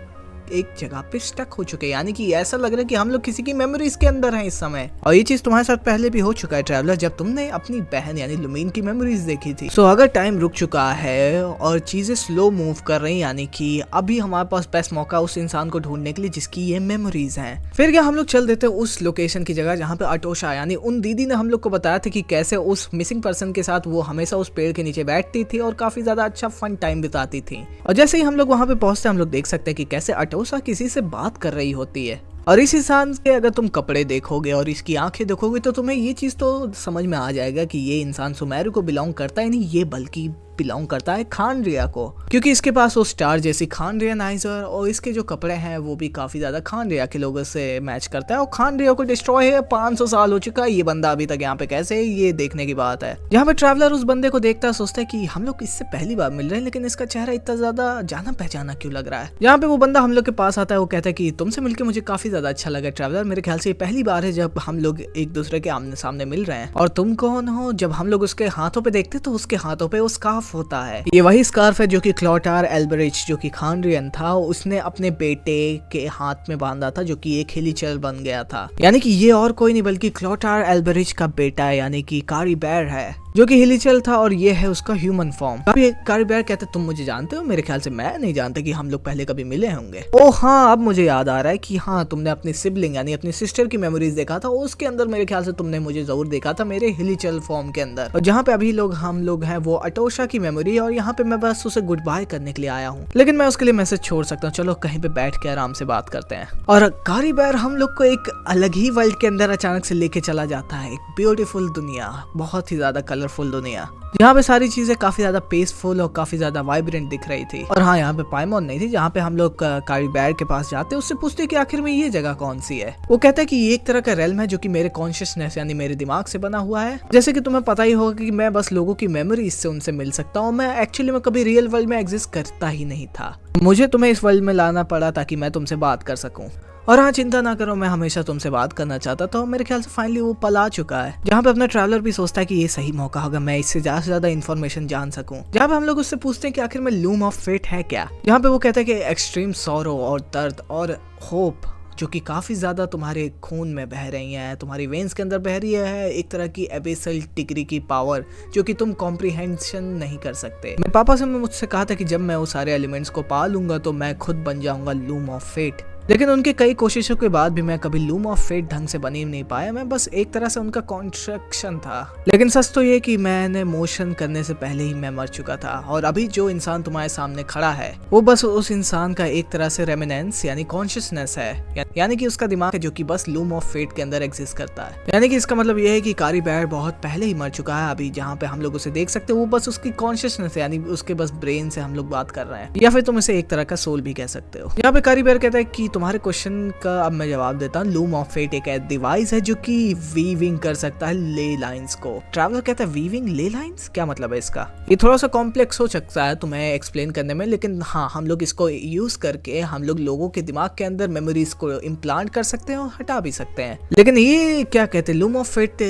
Speaker 1: एक जगह पे स्टक हो चुके हैं, यानी कि ऐसा लग रहा है कि हम लोग किसी की मेमोरीज के अंदर हैं इस समय। और ये चीज तुम्हारे साथ पहले भी हो चुका है ट्रैवलर, जब तुमने अपनी बहन यानी लुमीन की मेमोरीज देखी थी। सो अगर टाइम रुक चुका है और चीजें स्लो मूव कर रही, यानी कि अभी हमारे पास बेस्ट मौका उस इंसान को ढूंढने के लिए जिसकी ये मेमोरीज हैं। फिर क्या हम लोग चल देते उस लोकेशन की जगह जहाँ पे अटोशा यानी उन दीदी ने हम लोग को बताया था कि कैसे उस मिसिंग पर्सन के साथ वो हमेशा उस पेड़ के नीचे बैठती थी और काफी ज्यादा अच्छा फन टाइम बिताती थी। और जैसे ही हम लोग वहाँ पे पहुंचते हम लोग देख सकते हैं कि कैसे अटोशा किसी से बात कर रही होती है। और इस इंसान के अगर तुम कपड़े देखोगे और इसकी आंखें देखोगे तो तुम्हें ये चीज तो समझ में आ जाएगा कि ये इंसान सुमेरु को बिलोंग करता है नहीं, ये बल्कि बिलोंग करता है खानरिया को, क्योंकि इसके पास वो स्टार जैसी खानरियन आइज और इसके जो कपड़े हैं वो भी काफी ज्यादा खानरिया के लोगों से मैच करता है। और खानरिया को डिस्ट्रॉय है 500 साल हो चुका है, ये बंदा अभी तक यहाँ पे कैसे है ये देखने की बात है। यहाँ पे ट्रैवलर उस बंदे को देखता है, सोचता है कि हम लोग इससे पहली बार मिल रहे हैं लेकिन इसका चेहरा इतना ज्यादा जाना पहचाना क्यों लग रहा है। यहाँ पे वो बंदा हम लोग के पास आता है, वो कहता है कि तुमसे मिलकर मुझे काफी ज्यादा अच्छा लगा ट्रैवलर, मेरे ख्याल से ये पहली बार है जब हम लोग एक दूसरे के आमने सामने मिल रहे हैं। और तुम कौन हो? जब हम लोग उसके हाथों पे देखते तो उसके हाथों पे वो स्कार्फ होता है, ये वही स्कार्फ है जो कि क्लॉटार एल्बरिच जो कि खानरियन था उसने अपने बेटे के हाथ में बांधा था, जो कि एक हिलीचर बन गया था। यानी कि ये और कोई नहीं बल्कि क्लॉटार एल्बरिच का बेटा है, यानी कि कारी बेर है जो कि हिलीचल था, और ये है उसका ह्यूमन फॉर्म। कारी बेर कहते तुम मुझे जानते हो? मेरे ख्याल से मैं नहीं जानता कि हम लोग पहले कभी मिले होंगे। ओ हाँ, अब मुझे याद आ रहा है कि हाँ, तुमने अपनी सिबलिंग यानी अपनी सिस्टर की मेमोरीज देखा था, उसके अंदर मेरे ख्याल से तुमने मुझे जरूर देखा था मेरे हिलीचल फॉर्म के अंदर। और जहाँ पे अभी हम लोग हैं वो अटोशा की मेमोरी, और यहाँ पे मैं बस उसे गुड बाय करने के लिए आया हूँ, लेकिन मैं उसके लिए मैसेज छोड़ सकता हूँ। चलो कहीं पे बैठ के आराम से बात करते हैं। और कारी बेर हम लोग को एक अलग ही वर्ल्ड के अंदर अचानक से लेके चला जाता है, एक ब्यूटीफुल दुनिया, बहुत ही ज्यादा कलरफुल दुनिया, यहाँ पे सारी चीजें काफी ज्यादा पीसफुल और काफी ज्यादा वाइब्रेंट दिख रही थी। और हाँ, यहाँ पे पाइमोन नहीं थी। जहाँ पे हम लोग कारी बेर के पास जाते उससे पूछते कि आखिर में ये जगह कौन सी है। वो कहता है कि ये एक तरह का रेल्म है जो कि मेरे कॉन्शियसनेस यानी मेरे दिमाग से बना हुआ है। जैसे कि तुम्हें पता ही होगा कि मैं बस लोगों की मेमोरीज से उनसे मिल सकता हूँ, मैं एक्चुअली में कभी रियल वर्ल्ड में एग्जिस्ट करता ही नहीं था, मुझे तुम्हें इस वर्ल्ड में लाना पड़ा ताकि मैं तुमसे बात कर सकूं। और हाँ, चिंता ना करो, मैं हमेशा तुमसे बात करना चाहता था। मेरे ख्याल से फाइनली वो पल आ चुका है, जहाँ पे अपना ट्रैवलर भी सोचता है कि ये सही मौका होगा मैं इससे ज्यादा से ज्यादा इन्फॉर्मेशन जान सकूं। जहाँ पे हम लोग उससे पूछते हैं कि आखिर में लूम ऑफ फेट है क्या। जहाँ पे वो कहता है कि एक्सट्रीम सॉरो और दर्द और होप जो कि काफ़ी ज़्यादा तुम्हारे खून में बह रही हैं, तुम्हारी वेन्स के अंदर बह रही है, एक तरह की एबेसल डिग्री की पावर जो कि तुम कॉम्प्रिहेंशन नहीं कर सकते। मेरे पापा से मुझसे कहा था कि जब मैं वो सारे एलिमेंट्स को पा लूंगा तो मैं खुद बन जाऊंगा लूम ऑफ फेट, लेकिन उनके कई कोशिशों के बाद भी मैं कभी लूम ऑफ फेट ढंग से बनी नहीं पाया। मैं बस एक तरह से उनका कॉन्स्ट्रक्शन था। लेकिन सच तो ये कि मैंने मोशन करने से पहले ही मैं मर चुका था, और अभी जो इंसान तुम्हारे सामने खड़ा है वो बस उस इंसान का एक तरह से रेमिनेंस यानी कॉन्शियसनेस है, यानी कि उसका दिमाग है जो कि बस लूम ऑफ फेट के अंदर एग्जिस्ट करता है। यानी कि इसका मतलब ये है कि कारी बैर बहुत पहले ही मर चुका है। अभी जहाँ पे हम लोग उसे देख सकते हैं वो बस उसकी कॉन्शियसनेस है, यानी उसके बस ब्रेन से हम लोग बात कर रहे हैं, या फिर तुम इसे एक तरह का सोल भी कह सकते हो। यहाँ पे कारी बैर कहता है कि तुम्हारे क्वेश्चन का अब मैं जवाब देता हूँ। लूम ऑफ फेट एक डिवाइस है जो कि वीविंग कर सकता है ले लाइंस को। ट्रैवलर कहता है वीविंग ले लाइंस, क्या मतलब है इसका? ये थोड़ा सा कॉम्प्लेक्स हो सकता है तुम्हें एक्सप्लेन करने में, लेकिन हाँ, हम लोग इसको यूज करके हम लोग लोगों के दिमाग के अंदर मेमोरीज को इम्प्लांट कर सकते हैं और हटा भी सकते हैं। लेकिन ये क्या कहते हैं, लूम ऑफ फेट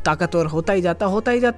Speaker 1: ताकतवर होता ही जाता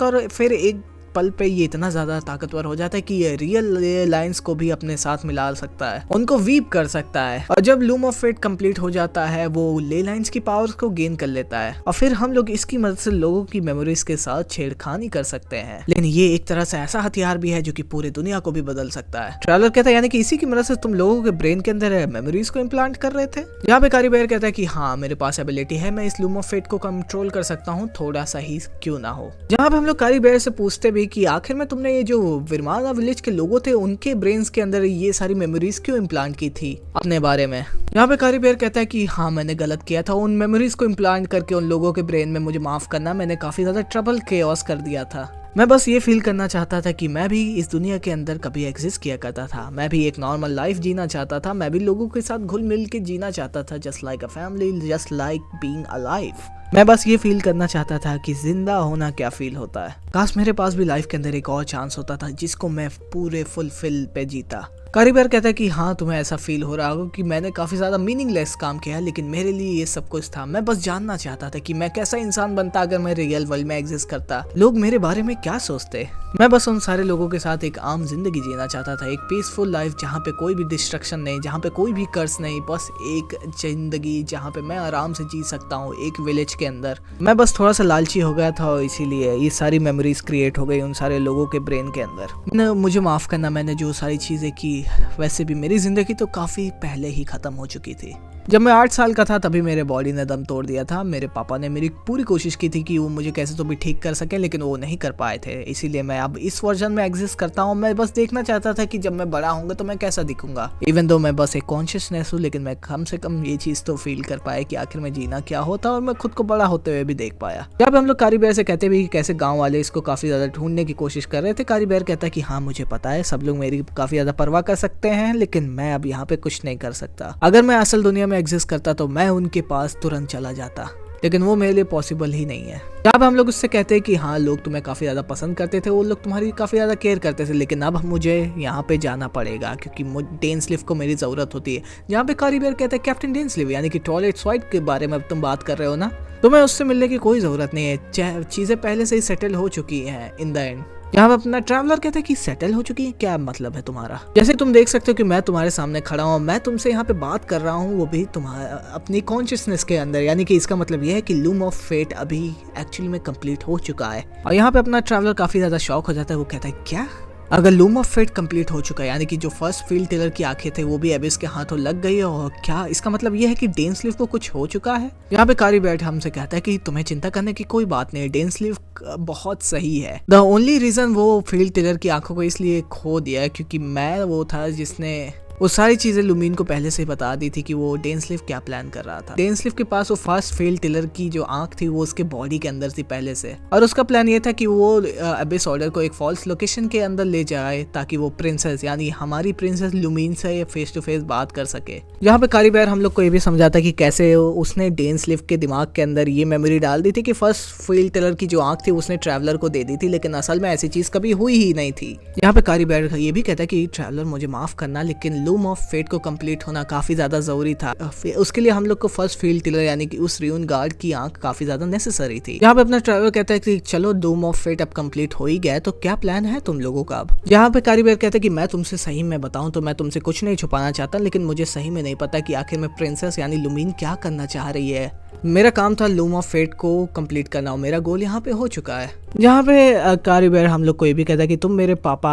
Speaker 1: और फिर एक पल पे ये इतना ज्यादा ताकतवर हो जाता है कि ये रियल लाइंस को भी अपने साथ मिला सकता है, उनको वीप कर सकता है। और जब लूम ऑफ फेट कंप्लीट हो जाता है वो ले लाइंस की पावर्स को गेन कर लेता है, और फिर हम लोग इसकी मदद से लोगों की मेमोरीज के साथ छेड़खानी कर सकते हैं। लेकिन ये एक तरह से ऐसा हथियार भी है जो कि पूरी दुनिया को भी बदल सकता है। ट्रैवलर कहता है यानी कि इसी की मदद से तुम लोगों के ब्रेन के अंदर मेमोरीज को इम्प्लांट कर रहे थे। यहाँ पे कारी बैर कहता है कि हाँ, मेरे पास एबिलिटी है, मैं इस लूम ऑफ फेट को कंट्रोल कर सकता हूँ, थोड़ा सा ही क्यों ना हो। जहाँ पे हम लोग कारी बैर से पूछते भी कि आखिर में ये जो विरमाना विलेज के लोगों थे उनके ब्रेन्स के अंदर ये सारी मेमोरीज क्यों इम्प्लांट की थी अपने बारे में। यहाँ पे कारी बैर कहता है कि हाँ, मैंने गलत किया था, उन मेमोरीज को इम्प्लांट करके उन लोगों के ब्रेन में, मुझे माफ करना, मैंने काफी ज्यादा ट्रबल केओस कर दिया था। मैं बस ये फील करना चाहता था कि मैं भी इस दुनिया के अंदर कभी एग्जिस्ट किया करता था, मैं भी एक नॉर्मल लाइफ जीना चाहता था, मैं भी लोगों के साथ घुल मिल के जीना चाहता था, just like a family, just like being alive. मैं बस ये फील करना चाहता था कि जिंदा होना क्या फील होता है। काश मेरे पास भी लाइफ के अंदर एक और चांस होता था जिसको मैं पूरे फुलफिल पे जीता। कारी बैर कहता है कि हाँ, तुम्हें ऐसा फील हो रहा होगा कि मैंने काफी ज्यादा मीनिंगलेस काम किया, लेकिन मेरे लिए ये सब कुछ था। मैं बस जानना चाहता था कि मैं कैसा इंसान बनता अगर मैं रियल वर्ल्ड में एग्जिस्ट करता, लोग मेरे बारे में क्या सोचते। मैं बस उन सारे लोगों के साथ एक आम जिंदगी जीना चाहता था, एक पीसफुल लाइफ जहाँ पे कोई भी डिस्ट्रक्शन नहीं, जहाँ पे कोई भी कर्ज नहीं, बस एक जिंदगी जहाँ पे मैं आराम से जी सकता हूँ एक विलेज के अंदर। मैं बस थोड़ा सा लालची हो गया था और इसीलिए ये सारी मेमोरीज क्रिएट हो गई उन सारे लोगों के ब्रेन के अंदर। मुझे माफ करना, मैंने जो सारी चीजें की, वैसे भी मेरी जिंदगी तो काफी पहले ही खत्म हो चुकी थी। जब मैं 8 साल का था तभी मेरे बॉडी ने दम तोड़ दिया था। मेरे पापा ने मेरी पूरी कोशिश की थी कि वो मुझे कैसे तो भी ठीक कर सके, लेकिन वो नहीं कर पाए थे। इसीलिए मैं अब इस वर्जन में एग्जिस्ट करता हूँ। मैं बस देखना चाहता था कि जब मैं बड़ा होऊंगा तो मैं कैसा दिखूंगा। इवन दो मैं बस एक कॉन्शियसनेस हूँ, लेकिन मैं कम से कम ये चीज तो फील कर पाया कि आखिर में जीना क्या होता, और मैं खुद को बड़ा होते हुए भी देख पाया। यहाँ पे हम लोग कारी बैर से कहते भी कि कैसे गाँव वाले इसको काफी ज्यादा ढूंढने की कोशिश कर रहे थे। कारी बैर कहता है कि हाँ, मुझे पता है, सब लोग मेरी काफी ज्यादा परवाह कर सकते हैं, लेकिन मैं अब यहाँ पे कुछ नहीं कर सकता। अगर मैं असल दुनिया में एग्जिस्ट करता तो मैं उनके पास तुरंत चला जाता, लेकिन वो मेरे लिए पॉसिबल ही नहीं है। यहाँ पे हम लोग उससे कहते हैं कि हाँ, लोग तुम्हें काफी ज्यादा पसंद करते थे, वो लोग तुम्हारी काफी ज्यादा केयर करते थे, लेकिन अब मुझे यहाँ पे जाना पड़ेगा क्योंकि डेनस्लिव को मेरी जरूरत होती है। जहाँ पे कारी बैर कहते हैं कैप्टन डेनस्लिव, यानी कि टॉयलेट स्वाइप के बारे में तुम बात कर रहे हो ना, तुम्हें उससे मिलने की कोई जरूरत नहीं है, चीजें पहले से ही सेटल हो चुकी हैं इन द एंड। यहाँ पे अपना ट्रैवलर कहता है कि सेटल हो चुकी है, क्या मतलब है तुम्हारा? जैसे तुम देख सकते हो कि मैं तुम्हारे सामने खड़ा हूँ, मैं तुमसे यहाँ पे बात कर रहा हूँ, वो भी तुम्हारा अपनी कॉन्शियसनेस के अंदर, यानी कि इसका मतलब यह है कि लूम ऑफ फेट अभी एक्चुअली में कंप्लीट हो चुका है। और यहाँ पे अपना ट्रैवलर काफी ज्यादा शॉक हो जाता है। वो कहता है क्या? अगर लूम ऑफ फेट कंप्लीट हो चुका है, यानी कि जो फर्स्ट फील्ड टेलर की आंखें थे वो भी एबिस के हाथों लग गई, और क्या इसका मतलब ये है कि डेनस्लिव को कुछ हो चुका है? यहाँ पे कारी बैर हमसे कहता है कि तुम्हें चिंता करने की कोई बात नहीं, डेनस्लिव बहुत सही है। द ओनली रीजन वो फील्ड टेलर की आंखों को इसलिए खो दिया है क्योंकि मैं वो था जिसने वो सारी चीजें लुमीन को पहले से बता दी थी कि वो डेनस्लिव क्या प्लान कर रहा था। डेनस्लिव के पास वो फर्स्ट फील्ड टेलर की जो आंख थी वो उसके बॉडी के अंदर थी पहले से, और उसका प्लान ये था कि वो अबिस ऑर्डर को एक फॉल्स लोकेशन के अंदर ले जाए ताकि वो प्रिंसेस यानी हमारी प्रिंसेस लुमीन से फेस टू फेस बात कर सके। यहाँ पे कारी बैर हम लोग को ये भी समझाता कि कैसे उसने डेनस्लिव के दिमाग के अंदर ये मेमोरी डाल दी थी कि फर्स्ट फील्ड टेलर की जो आंख थी उसने ट्रैवलर को दे दी थी, लेकिन असल में ऐसी चीज कभी हुई ही नहीं थी। यहाँ पे कारी बैर ये भी कहता है कि ट्रैवलर मुझे माफ करना, लेकिन लूम ऑफ फेट को कंप्लीट होना काफी ज्यादा जरूरी था। उसके लिए हम लोग को फर्स्ट फील्ड टिलर यानी कि उस रियून गार्ड की आंख काफी ज्यादा नेसेसरी थी। यहाँ पे अपना ट्रैवलर कहता है कि चलो लूम ऑफ फेट अब कंप्लीट हो ही गया, तो क्या प्लान है तुम लोगों का अब। यहाँ पे कारीबेर कहता है कि मैं तुमसे सही में बताऊं तो मैं तुमसे कुछ नहीं छुपाना चाहता, लेकिन मुझे सही में नहीं पता कि आखिर में प्रिंसेस यानी लुमीन क्या करना चाह रही है। मेरा काम था लूम ऑफ फेट को कंप्लीट करना और मेरा गोल यहाँ पे हो चुका है। जहाँ पे कारीबेर हम लोग को ये भी कहता है कि तुम मेरे पापा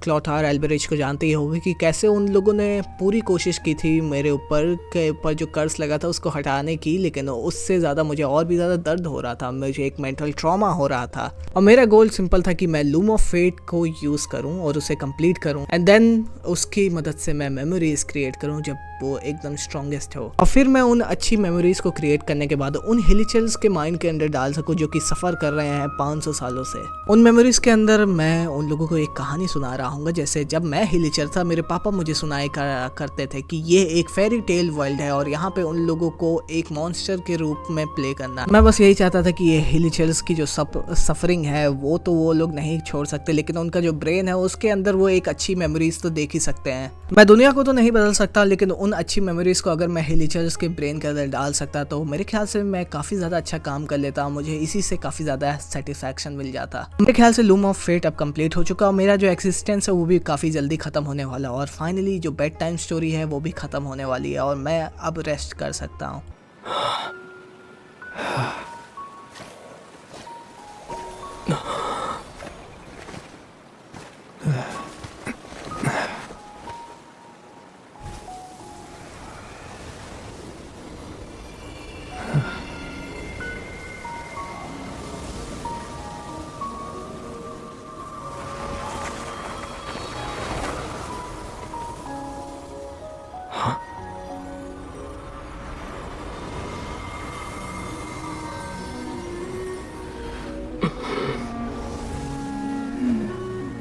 Speaker 1: क्लॉथार एल्बरिज को जानते ही होगे कि कैसे उन लोगों ने पूरी कोशिश की थी मेरे ऊपर जो कर्ज लगा था उसको हटाने की, लेकिन उससे ज़्यादा मुझे और भी ज़्यादा दर्द हो रहा था, मुझे एक मेंटल ट्रॉमा हो रहा था और मेरा गोल सिंपल था कि मैं लूम ऑफ फेट को यूज़ करूँ और उसे कंप्लीट करूँ एंड देन उसकी मदद से मैं मेमोरीज क्रिएट करूँ जब वो एकदम स्ट्रॉन्गेस्ट हो, और फिर मैं उन अच्छी मेमोरीज को क्रिएट करने के बाद उन हिलिचर्स के माइंड के अंदर डाल सकूं जो कि सफ़र कर रहे हैं 500 सालों से। उन मेमोरीज के अंदर मैं उन लोगों को एक कहानी सुना रहा हूँ, जैसे जब मैं हिलिचर था मेरे पापा मुझे सुनाया करते थे कि ये एक फेरी टेल वर्ल्ड है और यहाँ पे उन लोगों को एक मॉन्स्टर के रूप में प्ले करना। मैं बस यही चाहता था कि ये हिलिचर्स की जो सफरिंग है वो तो वो लोग नहीं छोड़ सकते, लेकिन उनका जो ब्रेन है उसके अंदर वो एक अच्छी मेमोरीज तो देख ही सकते हैं। मैं दुनिया को तो नहीं बदल सकता, लेकिन उन अच्छी मेमोरीज को अगर मैं हिलिचर्स के ब्रेन के अंदर डाल सकता तो मेरे ख्याल से मैं काफ़ी ज़्यादा अच्छा काम कर लेता, मुझे इसी से काफ़ी ज़्यादा सेटिस्फैक्शन मिल जाता। मेरे ख्याल से लूम ऑफ फेट अब कंप्लीट हो चुका और मेरा जो एक्सिस्टेंस है वो भी काफ़ी जल्दी ख़त्म होने वाला और फाइनली जो बेड टाइम स्टोरी है वो भी ख़त्म होने वाली है और मैं अब रेस्ट कर सकता हूँ।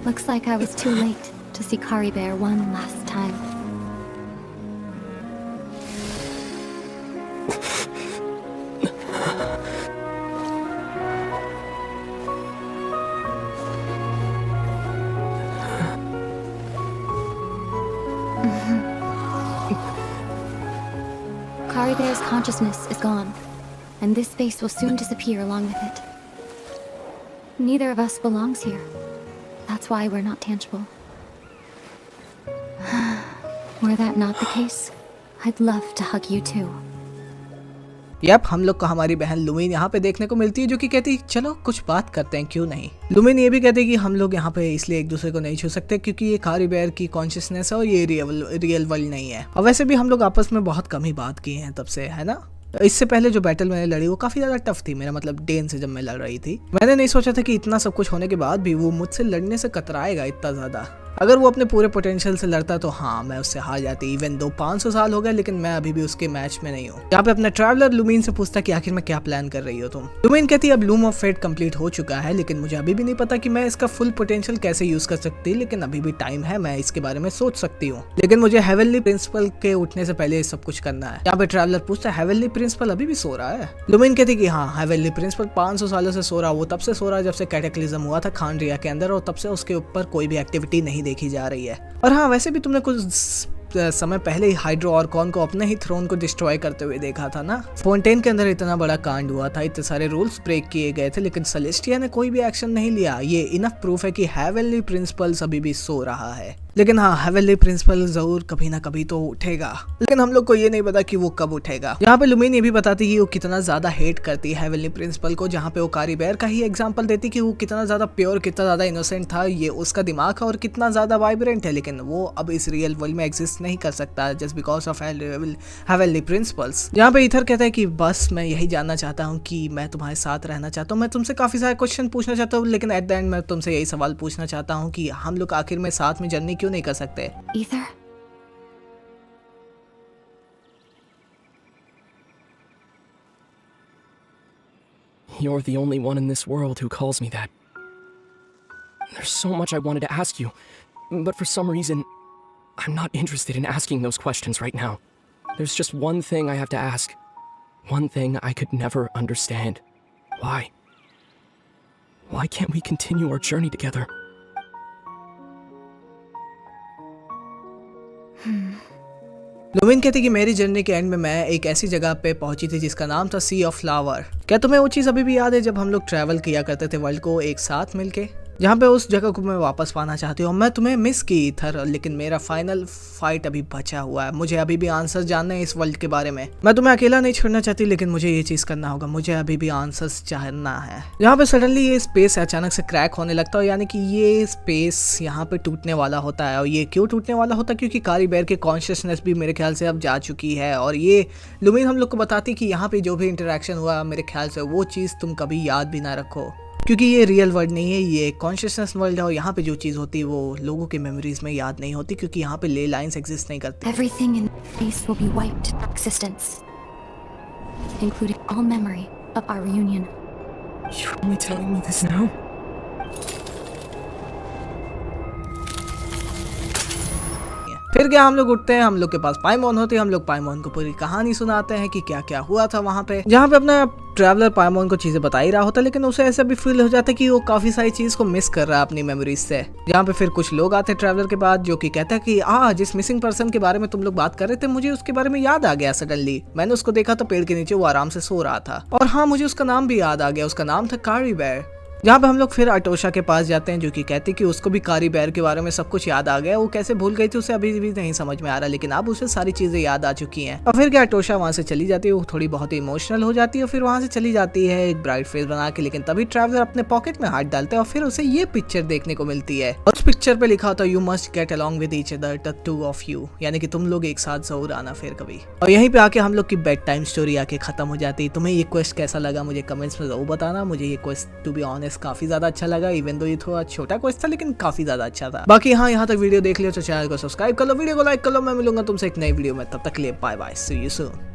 Speaker 3: Looks like I was too late to see Caribert one last time. Caribert's consciousness is gone, and this space will soon disappear along with it. Neither of us belongs here. That's why we're not tangible. Were that not the case, I'd love to hug you too.
Speaker 1: Yup, हम लोग को हमारी बहन लुमीन यहाँ पे देखने को मिलती है जो कि कहती है चलो कुछ बात करते हैं, क्यों नहीं। लुमीन ये भी कहती है कि हम लोग यहाँ पे इसलिए एक दूसरे को नहीं छू सकते क्योंकि ये कारीबेर की कॉन्शियसनेस है और ये रियल वर्ल्ड नहीं है। और वैसे भी हम लोग आपस में बहुत कम ही बात की हैं तब से, है ना। इससे पहले जो बैटल मैंने लड़ी वो काफी ज्यादा टफ थी, मेरा मतलब डेन से जब मैं लड़ रही थी मैंने नहीं सोचा था कि इतना सब कुछ होने के बाद भी वो मुझसे लड़ने से कतराएगा इतना ज्यादा। अगर वो अपने पूरे पोटेंशियल से लड़ता तो हाँ मैं उससे हार जाती, इवन दो 500 साल हो गए, लेकिन मैं अभी भी उसके मैच में नहीं हूँ। यहाँ पे अपना ट्रैवलर लुमीन से पूछता कि आखिर में क्या प्लान कर रही हो तुम। लुमीन कहती है अब लूम ऑफ फेट कंप्लीट हो चुका है, लेकिन मुझे अभी भी नहीं पता कि मैं इसका फुल पोटेंशियल कैसे यूज कर सकती, लेकिन अभी भी टाइम है, मैं इसके बारे में सोच सकती हूँ, लेकिन मुझे हेवनली प्रिंसिपल के उठने से पहले सब कुछ करना है। यहाँ पे ट्रैवलर पूछता है हेवनली प्रिंसिपल अभी भी सो रहा है। लुमीन कहती कि हाँ हेवनली प्रिंसिपल 500 सालों से सो रहा, वो तब से सो रहा जब से कैटेक्लिज्म हुआ था खानरिया के अंदर, और तब से उसके ऊपर कोई भी एक्टिविटी नहीं देखी जा रही है। और हाँ वैसे भी तुमने कुछ समय पहले ही हाइड्रो ऑर्कॉन को अपने ही थ्रोन को डिस्ट्रॉय करते हुए देखा था ना। फोंटेन के अंदर इतना बड़ा कांड हुआ था, इतने सारे रूल्स ब्रेक किए गए थे, लेकिन सेलेस्टिया ने कोई भी एक्शन नहीं लिया। ये इनफ प्रूफ है कि हेवनली प्रिंसिपल अभी भी सो रहा है। लेकिन हाँ हेवनली प्रिंसिपल जरूर कभी ना कभी तो उठेगा, लेकिन हम लोग को ये नहीं पता कि वो कब उठेगा। यहाँ पे लुमीन ये भी बताती है वो कितना ज्यादा हेट करती है हेवनली प्रिंसिपल को, जहाँ पे वो कारीबेर का ही एग्जांपल देती कि वो कितना ज्यादा प्योर, कितना ज्यादा इनोसेंट था, ये उसका दिमाग है और कितना ज्यादा वाइब्रेंट है, लेकिन वो अब इस रियल वर्ल्ड में एग्जिस्ट नहीं कर सकता just because of heavenly principles. यहाँ पे इथर कहता है कि बस मैं यही जानना चाहता हूँ कि मैं तुम्हारे साथ रहना चाहता हूँ, मैं तुमसे काफी सारे क्वेश्चन पूछना चाहता हूँ, लेकिन एट द एंड मैं तुमसे यही सवाल पूछना चाहता हूँ कि हम लोग आखिर में साथ में जर्नी क्यों नहीं कर सकते।
Speaker 3: Ether?
Speaker 4: You're the only one in this world who calls me that. There's so much I wanted to ask you, but for some reason, I'm not interested in asking those questions right now. There's just one thing I have to ask. One thing I could never understand. Why? Why can't we continue our journey together?
Speaker 1: Lumen कहती कि मेरी journey के and में मैं एक ऐसी जगह पे पहुंची थी जिसका नाम था सी ऑफ फ्लावर। क्या तुम्हें वो चीज़ अभी भी याद है जब हम लोग ट्रैवल किया करते थे वर्ल्ड को एक साथ मिलके? जहाँ पे उस जगह को मैं वापस पाना चाहती हूँ। मैं तुम्हें मिस की ईथर, लेकिन मेरा फाइनल फाइट अभी बचा हुआ है। मुझे अभी भी आंसर्स जानने हैं इस वर्ल्ड के बारे में। मैं तुम्हें अकेला नहीं छोड़ना चाहती, लेकिन मुझे ये चीज़ करना होगा। मुझे अभी भी आंसर्स जानना है। यहाँ पे सडनली ये स्पेस अचानक से क्रैक होने लगता है, यानी कि ये स्पेस यहाँ पे टूटने वाला होता है। और ये क्यों टूटने वाला होता है? क्योंकि कारी बेर की कॉन्शियसनेस भी मेरे ख्याल से अब जा चुकी है। और ये लुमिन हम लोग को बताती कि यहाँ पे जो भी इंटरेक्शन हुआ मेरे ख्याल से वो चीज़ तुम कभी याद भी ना रखो, क्योंकि ये रियल वर्ल्ड नहीं है, ये कॉन्शियसनेस वर्ल्ड है। और यहाँ पे जो चीज़ होती है वो लोगों के मेमोरीज में याद नहीं होती, क्योंकि यहाँ पे ले लाइन्स एग्जिस्ट नहीं करती।
Speaker 3: Everything in space will be wiped from existence, including all memory of our reunion.
Speaker 4: You're only telling me this now?
Speaker 1: फिर क्या, हम लोग उठते हैं, हम लोग के पास पाइमोन होती है। हम लोग पाइमोन को पूरी कहानी सुनाते हैं कि क्या क्या हुआ था वहाँ पे, जहाँ पे अपना ट्रैवलर पाइमोन को चीजें बता ही रहा होता है, लेकिन उसे ऐसा भी फील हो जाता है कि वो काफी सारी चीज को मिस कर रहा है अपनी मेमोरीज से। जहाँ पे फिर कुछ लोग आते हैं ट्रैवलर के बाद, जो कि कहता है कि जिस मिसिंग पर्सन के बारे में तुम लोग बात कर रहे थे, मुझे उसके बारे में याद आ गया सडनली। मैंने उसको देखा तो पेड़ के नीचे वो आराम से सो रहा था। और हाँ, मुझे उसका नाम भी याद आ गया, उसका नाम था कारी बेर। जहाँ पे हम लोग फिर अटोशा के पास जाते हैं, जो कि कहती कि उसको भी कारी बेर के बारे में सब कुछ याद आ गया। वो कैसे भूल गई थी उसे अभी भी नहीं समझ में आ रहा, लेकिन अब उसे सारी चीजें याद आ चुकी हैं। और फिर क्या, अटोशा वहाँ से चली जाती है, वो थोड़ी बहुत इमोशनल हो जाती है, फिर वहाँ से चली जाती है एक ब्राइट फेस बना के। लेकिन तभी ट्रैवलर अपने पॉकेट में हाथ डालते हैं और फिर उसे ये पिक्चर देखने को मिलती है। और उस पिक्चर पे लिखा होता है, you must get along with each other, the two of you, यानी कि तुम लोग एक साथ जरूर आना फिर कभी। और यहीं पे आके हम लोग की बेड टाइम स्टोरी आके खत्म हो जाती है। तुम्हें ये क्वेस्ट कैसा लगा मुझे कमेंट्स में जरूर बताना। मुझे ये क्वेस्ट टू बी ऑनेस्ट काफी ज्यादा अच्छा लगा, इवन दो ये थोड़ा छोटा क्वेश्चन था, लेकिन काफी ज्यादा अच्छा था। बाकी हाँ, यहाँ तक वीडियो देख लियो तो चैनल को सब्सक्राइब कर लो, वीडियो को लाइक कर लो। मैं मिलूंगा तुमसे एक नई वीडियो में, तब तक के लिए bye bye, see you soon.